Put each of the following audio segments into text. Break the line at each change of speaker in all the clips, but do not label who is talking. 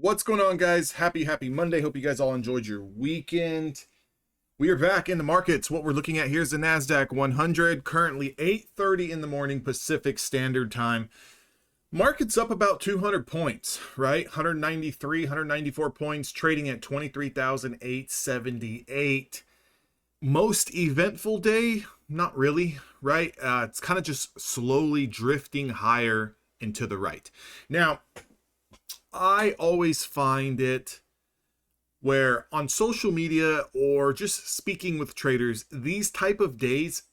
What's going on, guys? Happy Monday. Hope you guys all enjoyed your weekend. We are back in the markets. What we're looking at here is the NASDAQ 100, currently 8:30 in the morning Pacific Standard Time. Market's up about 200 points, right? 193, 194 points, trading at 23,878. Most eventful day? Not really, right? It's kind of just slowly drifting higher and to the right. Now, I always find it where on social media or just speaking with traders, these type of days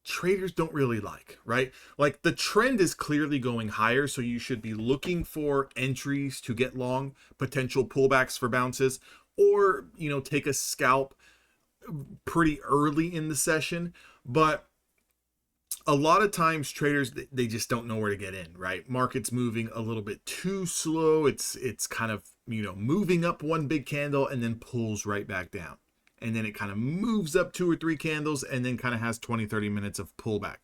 traders don't really like, right? Like the trend is clearly going higher, so you should be looking for entries to get long, potential pullbacks for bounces, or take a scalp pretty early in the session. But a lot of times traders, they just don't know where to get in, right? Market's moving a little bit too slow. It's kind of moving up one big candle and then pulls right back down, and then it kind of moves up two or three candles and then kind of has 20-30 minutes of pullback.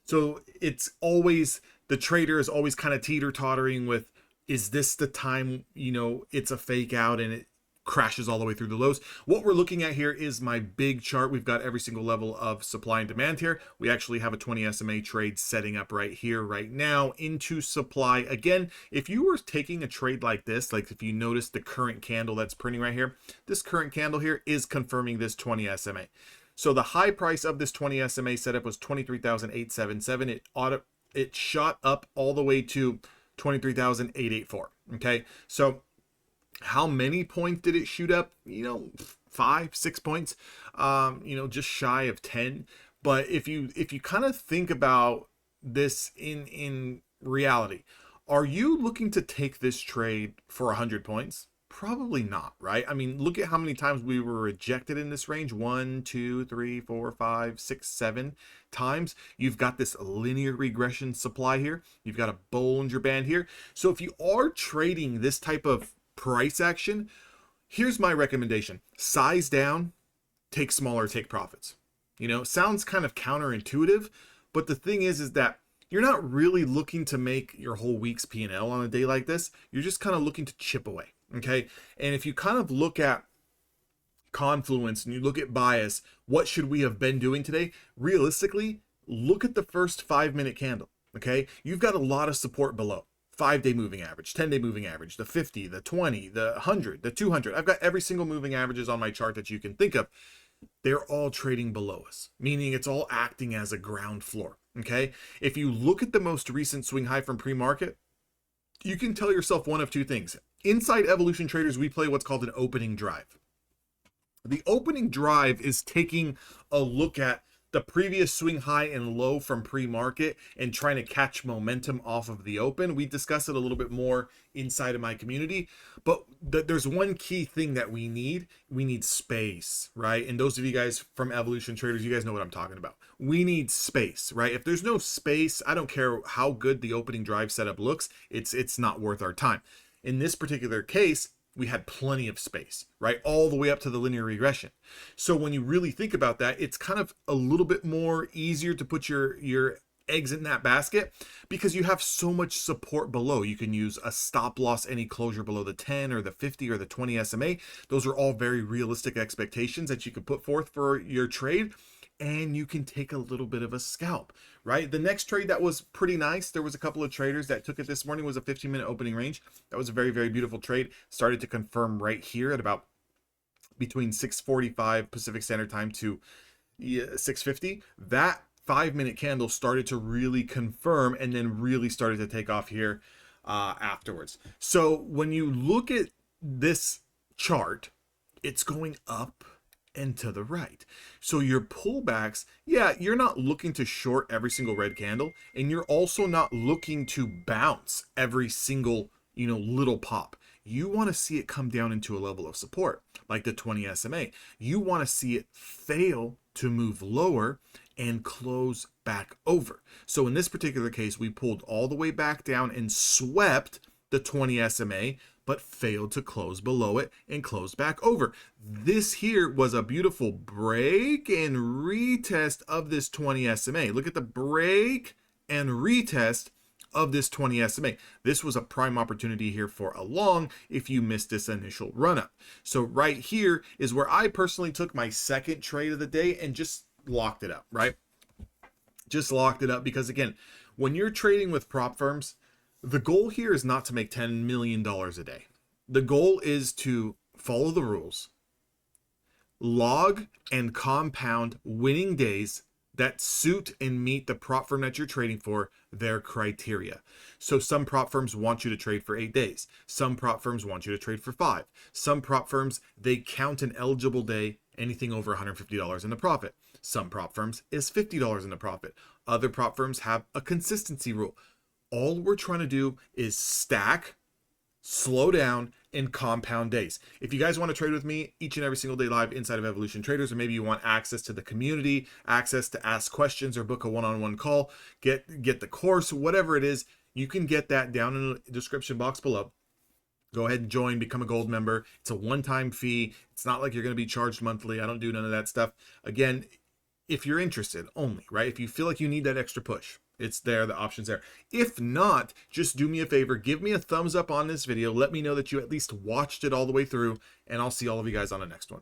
So it's always, the trader is always kind of teeter-tottering with, is this the time it's a fake out and it crashes all the way through the lows? What we're looking at here is my big chart. We've got every single level of supply and demand here. We actually have a 20 SMA trade setting up right here, right now, into supply. Again, if you were taking a trade like this, like if you notice the current candle that's printing right here, this current candle here is confirming this 20 SMA. So the high price of this 20 SMA setup was 23,877. It shot up all the way to 23,884. Okay, so how many points did it shoot up? 5-6 points, just shy of 10. But if you kind of think about this in reality, are you looking to take this trade for 100 points? Probably not, right? I mean, look at how many times we were rejected in this range. 1, 2, 3, 4, 5, 6, 7 times. You've got this linear regression supply here. You've got a Bollinger Band here. So if you are trading this type of price action, here's my recommendation: size down, take smaller, take profits. Sounds kind of counterintuitive, but the thing is that you're not really looking to make your whole week's P&L on a day like this. You're just kind of looking to chip away. Okay, and if you kind of look at confluence and you look at bias, what should we have been doing today? Realistically, look at the first 5-minute candle. Okay, you've got a lot of support below. 5-day moving average, 10-day moving average, the 50, the 20, the 100, the 200. I've got every single moving averages on my chart that you can think of. They're all trading below us, meaning it's all acting as a ground floor. Okay, if you look at the most recent swing high from pre-market, you can tell yourself one of two things. Inside Evolution Traders, we play what's called an opening drive. The opening drive is taking a look at the previous swing high and low from pre-market and trying to catch momentum off of the open. We discuss it a little bit more inside of my community, but there's one key thing that we need. We need space, right? And those of you guys from Evolution Traders, you guys know what I'm talking about. We need space, right? If there's no space, I don't care how good the opening drive setup looks, it's not worth our time. In this particular case, we had plenty of space, right? All the way up to the linear regression. So when you really think about that, it's kind of a little bit more easier to put your eggs in that basket because you have so much support below. You can use a stop loss, any closure below the 10 or the 50 or the 20 SMA. Those are all very realistic expectations that you can put forth for your trade, and you can take a little bit of a scalp, right? The next trade that was pretty nice, there was a couple of traders that took it this morning, was a 15-minute opening range. That was a very, very beautiful trade. Started to confirm right here at about between 6:45 Pacific Standard Time to 6:50. That 5-minute candle started to really confirm and then really started to take off here afterwards. So when you look at this chart, it's going up and to the right. So your pullbacks, yeah, you're not looking to short every single red candle, and you're also not looking to bounce every single little pop. You want to see it come down into a level of support like the 20 SMA. You want to see it fail to move lower and close back over. So in this particular case, we pulled all the way back down and swept the 20 SMA, but failed to close below it and close back over. This here was a beautiful break and retest of this 20 SMA. Look at the break and retest of this 20 SMA. This was a prime opportunity here for a long if you missed this initial run up. So right here is where I personally took my second trade of the day and just locked it up, right? Just locked it up because, again, when you're trading with prop firms, the goal here is not to make $10 million a day. The goal is to follow the rules, log and compound winning days that suit and meet the prop firm that you're trading for, their criteria. So some prop firms want you to trade for 8 days. Some prop firms want you to trade for 5. Some prop firms, they count an eligible day, anything over $150 in the profit. Some prop firms is $50 in the profit. Other prop firms have a consistency rule. All we're trying to do is stack, slow down, and compound days. If you guys want to trade with me each and every single day live inside of Evolution Traders, or maybe you want access to the community, access to ask questions or book a one-on-one call, get the course, whatever it is, you can get that down in the description box below. Go ahead and join, become a gold member. It's a one-time fee. It's not like you're going to be charged monthly. I don't do none of that stuff. Again, if you're interested only, right? If you feel like you need that extra push, it's there, the option's there. If not, just do me a favor, give me a thumbs up on this video. Let me know that you at least watched it all the way through, and I'll see all of you guys on the next one.